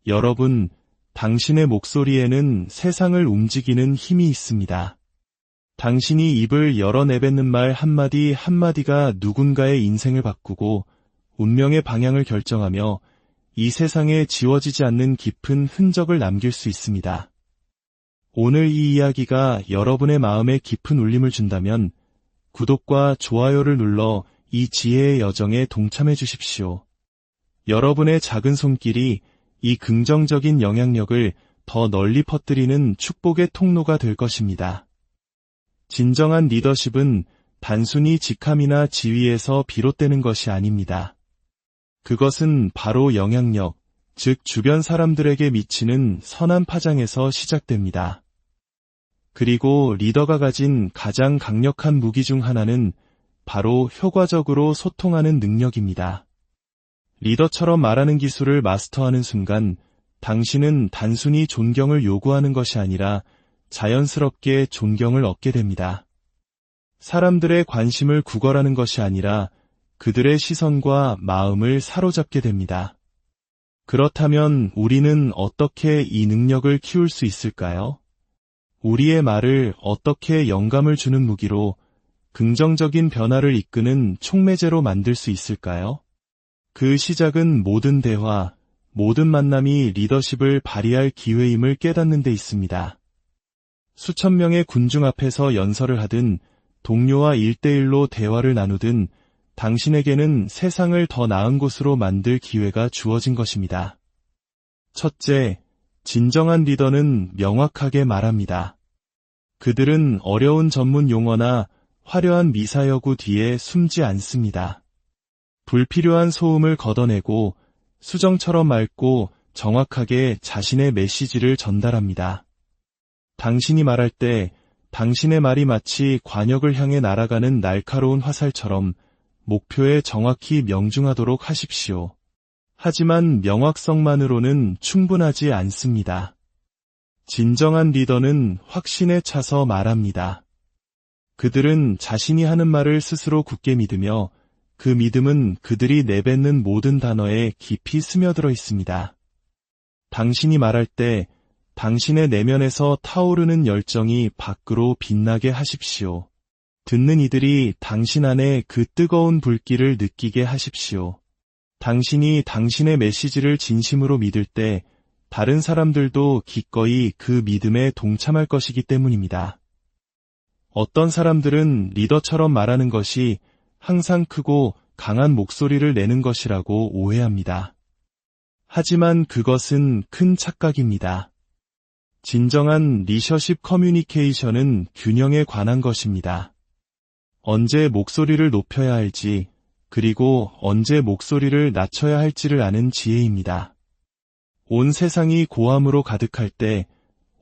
여러분, 당신의 목소리에는 세상을 움직이는 힘이 있습니다. 당신이 입을 열어 내뱉는 말 한마디 한마디가 누군가의 인생을 바꾸고 운명의 방향을 결정하며 이 세상에 지워지지 않는 깊은 흔적을 남길 수 있습니다. 오늘 이 이야기가 여러분의 마음에 깊은 울림을 준다면 구독과 좋아요를 눌러 이 지혜의 여정에 동참해 주십시오. 여러분의 작은 손길이 이 긍정적인 영향력을 더 널리 퍼뜨리는 축복의 통로가 될 것입니다. 진정한 리더십은 단순히 직함이나 지위에서 비롯되는 것이 아닙니다. 그것은 바로 영향력, 즉 주변 사람들에게 미치는 선한 파장에서 시작됩니다. 그리고 리더가 가진 가장 강력한 무기 중 하나는 바로 효과적으로 소통하는 능력입니다. 리더처럼 말하는 기술을 마스터하는 순간 당신은 단순히 존경을 요구하는 것이 아니라 자연스럽게 존경을 얻게 됩니다. 사람들의 관심을 구걸하는 것이 아니라 그들의 시선과 마음을 사로잡게 됩니다. 그렇다면 우리는 어떻게 이 능력을 키울 수 있을까요? 우리의 말을 어떻게 영감을 주는 무기로 긍정적인 변화를 이끄는 촉매제로 만들 수 있을까요? 그 시작은 모든 대화, 모든 만남이 리더십을 발휘할 기회임을 깨닫는 데 있습니다. 수천 명의 군중 앞에서 연설을 하든 동료와 1대1로 대화를 나누든 당신에게는 세상을 더 나은 곳으로 만들 기회가 주어진 것입니다. 첫째, 진정한 리더는 명확하게 말합니다. 그들은 어려운 전문 용어나 화려한 미사여구 뒤에 숨지 않습니다. 불필요한 소음을 걷어내고 수정처럼 맑고 정확하게 자신의 메시지를 전달합니다. 당신이 말할 때 당신의 말이 마치 관역을 향해 날아가는 날카로운 화살처럼 목표에 정확히 명중하도록 하십시오. 하지만 명확성만으로는 충분하지 않습니다. 진정한 리더는 확신에 차서 말합니다. 그들은 자신이 하는 말을 스스로 굳게 믿으며 그 믿음은 그들이 내뱉는 모든 단어에 깊이 스며들어 있습니다. 당신이 말할 때 당신의 내면에서 타오르는 열정이 밖으로 빛나게 하십시오. 듣는 이들이 당신 안에 그 뜨거운 불길을 느끼게 하십시오. 당신이 당신의 메시지를 진심으로 믿을 때 다른 사람들도 기꺼이 그 믿음에 동참할 것이기 때문입니다. 어떤 사람들은 리더처럼 말하는 것이 항상 크고 강한 목소리를 내는 것이라고 오해합니다. 하지만 그것은 큰 착각입니다. 진정한 리더십 커뮤니케이션은 균형에 관한 것입니다. 언제 목소리를 높여야 할지, 그리고 언제 목소리를 낮춰야 할지를 아는 지혜입니다. 온 세상이 고함으로 가득할 때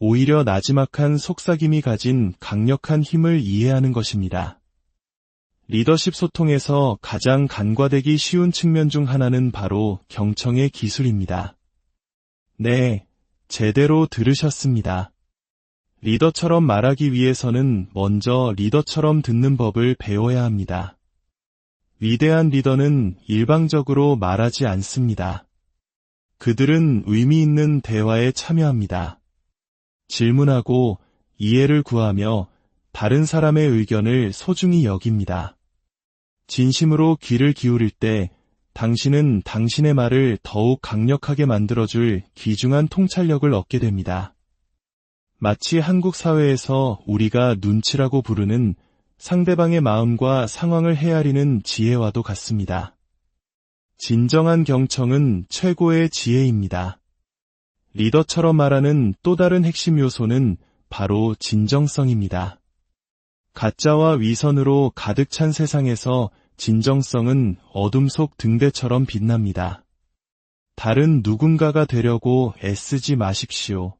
오히려 나지막한 속삭임이 가진 강력한 힘을 이해하는 것입니다. 리더십 소통에서 가장 간과되기 쉬운 측면 중 하나는 바로 경청의 기술입니다. 네, 제대로 들으셨습니다. 리더처럼 말하기 위해서는 먼저 리더처럼 듣는 법을 배워야 합니다. 위대한 리더는 일방적으로 말하지 않습니다. 그들은 의미 있는 대화에 참여합니다. 질문하고 이해를 구하며 다른 사람의 의견을 소중히 여깁니다. 진심으로 귀를 기울일 때 당신은 당신의 말을 더욱 강력하게 만들어줄 귀중한 통찰력을 얻게 됩니다. 마치 한국 사회에서 우리가 눈치라고 부르는 상대방의 마음과 상황을 헤아리는 지혜와도 같습니다. 진정한 경청은 최고의 지혜입니다. 리더처럼 말하는 또 다른 핵심 요소는 바로 진정성입니다. 가짜와 위선으로 가득 찬 세상에서 진정성은 어둠 속 등대처럼 빛납니다. 다른 누군가가 되려고 애쓰지 마십시오.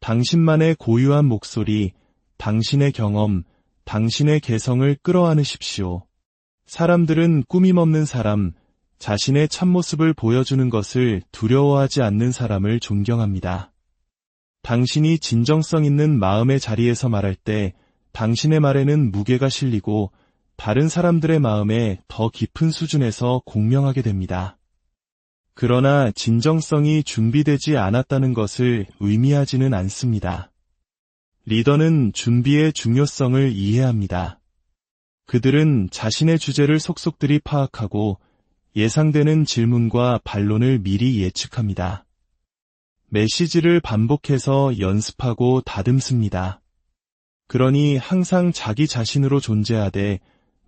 당신만의 고유한 목소리, 당신의 경험, 당신의 개성을 끌어안으십시오. 사람들은 꾸밈없는 사람, 자신의 참모습을 보여주는 것을 두려워하지 않는 사람을 존경합니다. 당신이 진정성 있는 마음의 자리에서 말할 때 당신의 말에는 무게가 실리고 다른 사람들의 마음에 더 깊은 수준에서 공명하게 됩니다. 그러나 진정성이 준비되지 않았다는 것을 의미하지는 않습니다. 리더는 준비의 중요성을 이해합니다. 그들은 자신의 주제를 속속들이 파악하고 예상되는 질문과 반론을 미리 예측합니다. 메시지를 반복해서 연습하고 다듬습니다. 그러니 항상 자기 자신으로 존재하되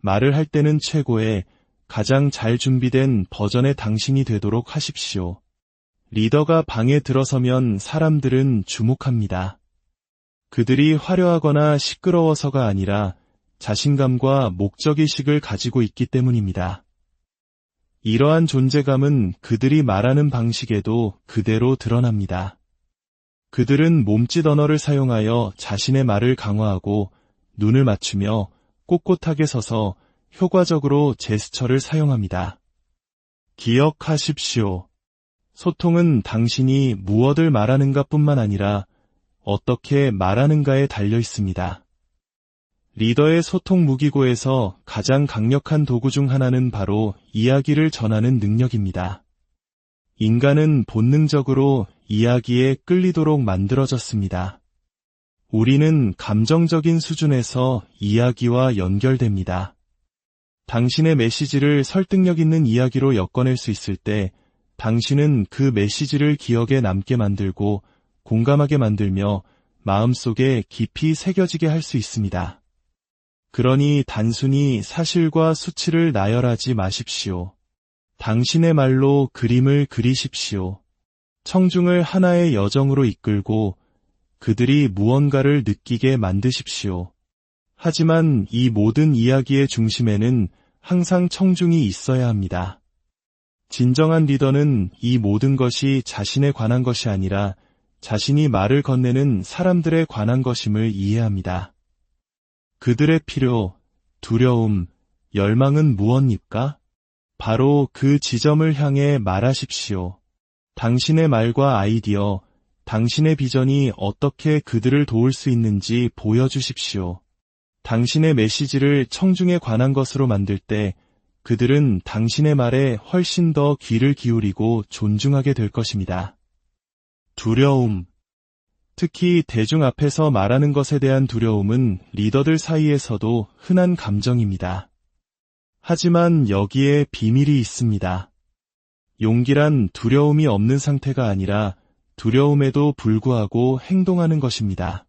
말을 할 때는 최고의 가장 잘 준비된 버전의 당신이 되도록 하십시오. 리더가 방에 들어서면 사람들은 주목합니다. 그들이 화려하거나 시끄러워서가 아니라 자신감과 목적의식을 가지고 있기 때문입니다. 이러한 존재감은 그들이 말하는 방식에도 그대로 드러납니다. 그들은 몸짓 언어를 사용하여 자신의 말을 강화하고 눈을 맞추며 꼿꼿하게 서서 효과적으로 제스처를 사용합니다. 기억하십시오. 소통은 당신이 무엇을 말하는가 뿐만 아니라 어떻게 말하는가에 달려 있습니다. 리더의 소통 무기고에서 가장 강력한 도구 중 하나는 바로 이야기를 전하는 능력입니다. 인간은 본능적으로 이야기에 끌리도록 만들어졌습니다. 우리는 감정적인 수준에서 이야기와 연결됩니다. 당신의 메시지를 설득력 있는 이야기로 엮어낼 수 있을 때 당신은 그 메시지를 기억에 남게 만들고 공감하게 만들며 마음속에 깊이 새겨지게 할 수 있습니다. 그러니 단순히 사실과 수치를 나열하지 마십시오. 당신의 말로 그림을 그리십시오. 청중을 하나의 여정으로 이끌고 그들이 무언가를 느끼게 만드십시오. 하지만 이 모든 이야기의 중심에는 항상 청중이 있어야 합니다. 진정한 리더는 이 모든 것이 자신에 관한 것이 아니라 자신이 말을 건네는 사람들에 관한 것임을 이해합니다. 그들의 필요, 두려움, 열망은 무엇입니까? 바로 그 지점을 향해 말하십시오. 당신의 말과 아이디어, 당신의 비전이 어떻게 그들을 도울 수 있는지 보여주십시오. 당신의 메시지를 청중에 관한 것으로 만들 때 그들은 당신의 말에 훨씬 더 귀를 기울이고 존중하게 될 것입니다. 두려움. 특히 대중 앞에서 말하는 것에 대한 두려움은 리더들 사이에서도 흔한 감정입니다. 하지만 여기에 비밀이 있습니다. 용기란 두려움이 없는 상태가 아니라 두려움에도 불구하고 행동하는 것입니다.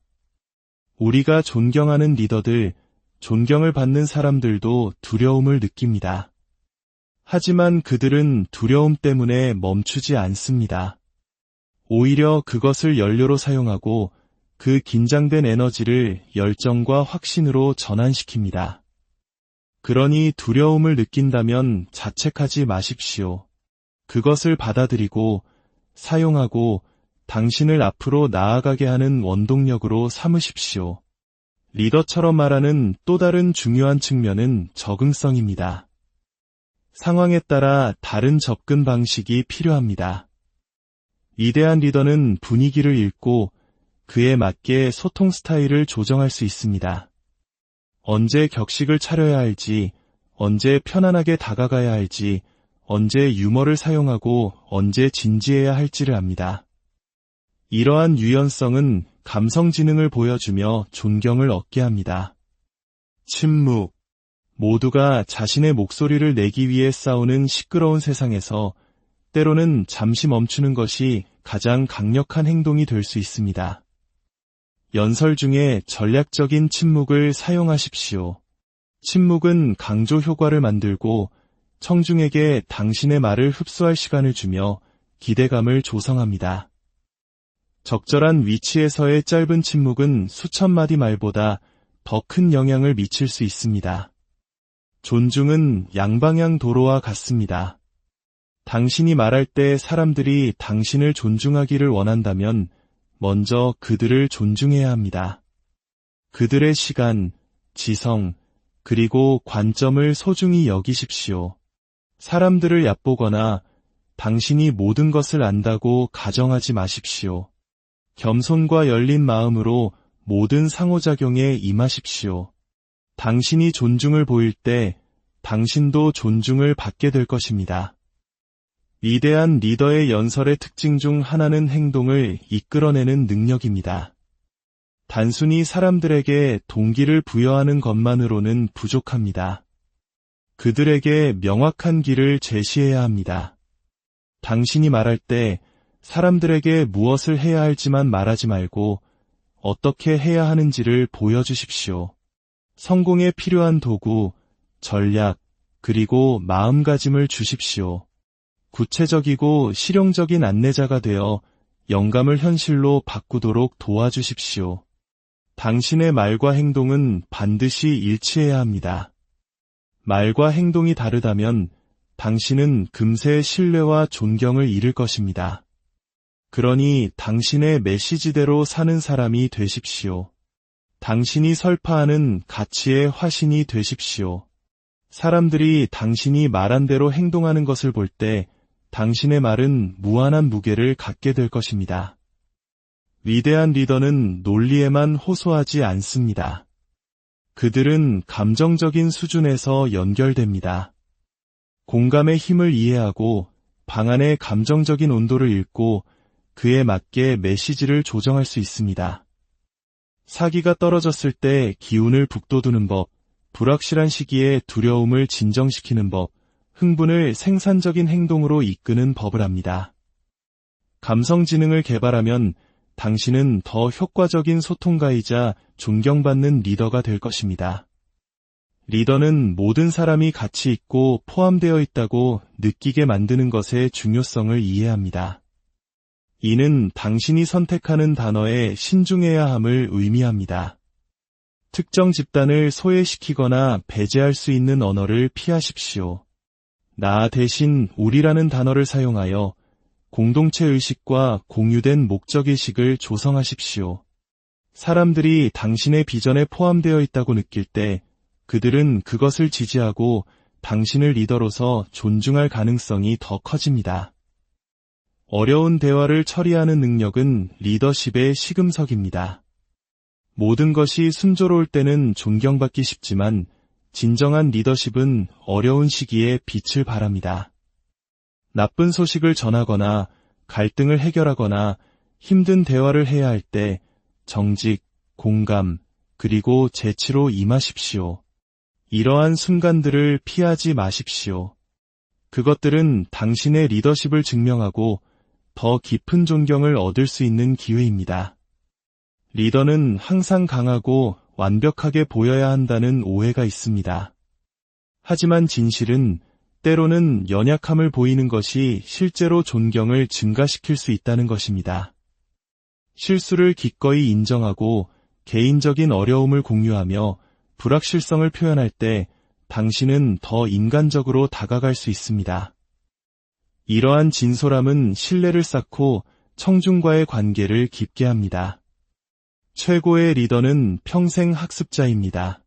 우리가 존경하는 리더들, 존경을 받는 사람들도 두려움을 느낍니다. 하지만 그들은 두려움 때문에 멈추지 않습니다. 오히려 그것을 연료로 사용하고 그 긴장된 에너지를 열정과 확신으로 전환시킵니다. 그러니 두려움을 느낀다면 자책하지 마십시오. 그것을 받아들이고 사용하고 당신을 앞으로 나아가게 하는 원동력으로 삼으십시오. 리더처럼 말하는 또 다른 중요한 측면은 적응성입니다. 상황에 따라 다른 접근 방식이 필요합니다. 위대한 리더는 분위기를 읽고 그에 맞게 소통 스타일을 조정할 수 있습니다. 언제 격식을 차려야 할지, 언제 편안하게 다가가야 할지, 언제 유머를 사용하고 언제 진지해야 할지를 압니다. 이러한 유연성은 감성 지능을 보여주며 존경을 얻게 합니다. 침묵. 모두가 자신의 목소리를 내기 위해 싸우는 시끄러운 세상에서 때로는 잠시 멈추는 것이 가장 강력한 행동이 될 수 있습니다. 연설 중에 전략적인 침묵을 사용하십시오. 침묵은 강조 효과를 만들고 청중에게 당신의 말을 흡수할 시간을 주며 기대감을 조성합니다. 적절한 위치에서의 짧은 침묵은 수천 마디 말보다 더 큰 영향을 미칠 수 있습니다. 존중은 양방향 도로와 같습니다. 당신이 말할 때 사람들이 당신을 존중하기를 원한다면 먼저 그들을 존중해야 합니다. 그들의 시간, 지성, 그리고 관점을 소중히 여기십시오. 사람들을 얕보거나 당신이 모든 것을 안다고 가정하지 마십시오. 겸손과 열린 마음으로 모든 상호작용에 임하십시오. 당신이 존중을 보일 때 당신도 존중을 받게 될 것입니다. 위대한 리더의 연설의 특징 중 하나는 행동을 이끌어내는 능력입니다. 단순히 사람들에게 동기를 부여하는 것만으로는 부족합니다. 그들에게 명확한 길을 제시해야 합니다. 당신이 말할 때 사람들에게 무엇을 해야 할지만 말하지 말고 어떻게 해야 하는지를 보여주십시오. 성공에 필요한 도구, 전략, 그리고 마음가짐을 주십시오. 구체적이고 실용적인 안내자가 되어 영감을 현실로 바꾸도록 도와주십시오. 당신의 말과 행동은 반드시 일치해야 합니다. 말과 행동이 다르다면 당신은 금세 신뢰와 존경을 잃을 것입니다. 그러니 당신의 메시지대로 사는 사람이 되십시오. 당신이 설파하는 가치의 화신이 되십시오. 사람들이 당신이 말한 대로 행동하는 것을 볼 때 당신의 말은 무한한 무게를 갖게 될 것입니다. 위대한 리더는 논리에만 호소하지 않습니다. 그들은 감정적인 수준에서 연결됩니다. 공감의 힘을 이해하고 방안의 감정적인 온도를 읽고 그에 맞게 메시지를 조정할 수 있습니다. 사기가 떨어졌을 때 기운을 북돋우는 법, 불확실한 시기에 두려움을 진정시키는 법, 흥분을 생산적인 행동으로 이끄는 법을 압니다. 감성지능을 개발하면 당신은 더 효과적인 소통가이자 존경받는 리더가 될 것입니다. 리더는 모든 사람이 가치 있고 포함되어 있다고 느끼게 만드는 것의 중요성을 이해합니다. 이는 당신이 선택하는 단어에 신중해야 함을 의미합니다. 특정 집단을 소외시키거나 배제할 수 있는 언어를 피하십시오. 나 대신 우리라는 단어를 사용하여 공동체 의식과 공유된 목적의식을 조성하십시오. 사람들이 당신의 비전에 포함되어 있다고 느낄 때 그들은 그것을 지지하고 당신을 리더로서 존중할 가능성이 더 커집니다. 어려운 대화를 처리하는 능력은 리더십의 시금석입니다. 모든 것이 순조로울 때는 존경받기 쉽지만 진정한 리더십은 어려운 시기에 빛을 발합니다. 나쁜 소식을 전하거나 갈등을 해결하거나 힘든 대화를 해야 할 때 정직, 공감, 그리고 재치로 임하십시오. 이러한 순간들을 피하지 마십시오. 그것들은 당신의 리더십을 증명하고 더 깊은 존경을 얻을 수 있는 기회입니다. 리더는 항상 강하고 완벽하게 보여야 한다는 오해가 있습니다. 하지만 진실은 때로는 연약함을 보이는 것이 실제로 존경을 증가시킬 수 있다는 것입니다. 실수를 기꺼이 인정하고 개인적인 어려움을 공유하며 불확실성을 표현할 때 당신은 더 인간적으로 다가갈 수 있습니다. 이러한 진솔함은 신뢰를 쌓고 청중과의 관계를 깊게 합니다. 최고의 리더는 평생 학습자입니다.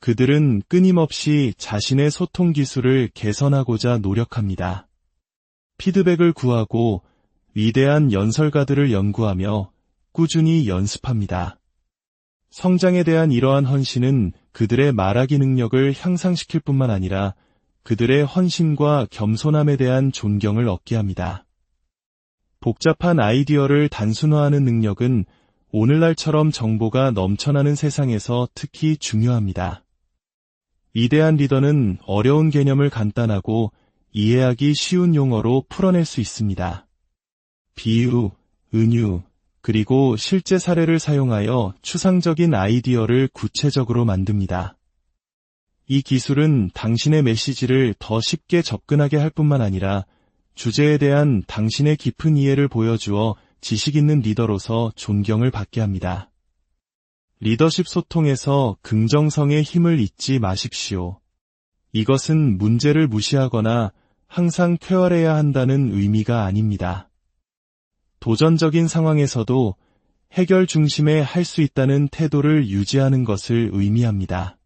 그들은 끊임없이 자신의 소통 기술을 개선하고자 노력합니다. 피드백을 구하고 위대한 연설가들을 연구하며 꾸준히 연습합니다. 성장에 대한 이러한 헌신은 그들의 말하기 능력을 향상시킬 뿐만 아니라 그들의 헌신과 겸손함에 대한 존경을 얻게 합니다. 복잡한 아이디어를 단순화하는 능력은 오늘날처럼 정보가 넘쳐나는 세상에서 특히 중요합니다. 위대한 리더는 어려운 개념을 간단하고 이해하기 쉬운 용어로 풀어낼 수 있습니다. 비유, 은유, 그리고 실제 사례를 사용하여 추상적인 아이디어를 구체적으로 만듭니다. 이 기술은 당신의 메시지를 더 쉽게 접근하게 할 뿐만 아니라 주제에 대한 당신의 깊은 이해를 보여주어 지식 있는 리더로서 존경을 받게 합니다. 리더십 소통에서 긍정성의 힘을 잊지 마십시오. 이것은 문제를 무시하거나 항상 쾌활해야 한다는 의미가 아닙니다. 도전적인 상황에서도 해결 중심에 할 수 있다는 태도를 유지하는 것을 의미합니다.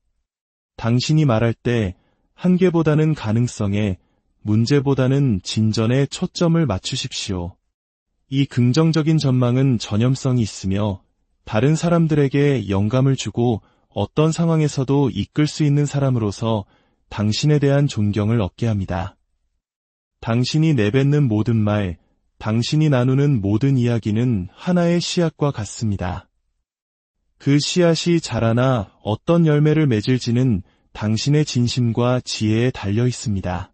당신이 말할 때 한계보다는 가능성에, 문제보다는 진전에 초점을 맞추십시오. 이 긍정적인 전망은 전염성이 있으며 다른 사람들에게 영감을 주고 어떤 상황에서도 이끌 수 있는 사람으로서 당신에 대한 존경을 얻게 합니다. 당신이 내뱉는 모든 말, 당신이 나누는 모든 이야기는 하나의 씨앗과 같습니다. 그 씨앗이 자라나 어떤 열매를 맺을지는 당신의 진심과 지혜에 달려 있습니다.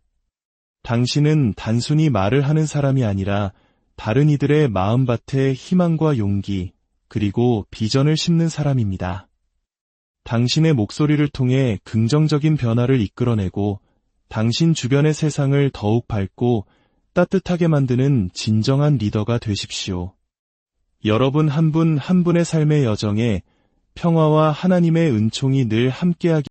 당신은 단순히 말을 하는 사람이 아니라 다른 이들의 마음밭에 희망과 용기, 그리고 비전을 심는 사람입니다. 당신의 목소리를 통해 긍정적인 변화를 이끌어내고 당신 주변의 세상을 더욱 밝고 따뜻하게 만드는 진정한 리더가 되십시오. 여러분 한 분 한 분의 삶의 여정에 평화와 하나님의 은총이 늘 함께하기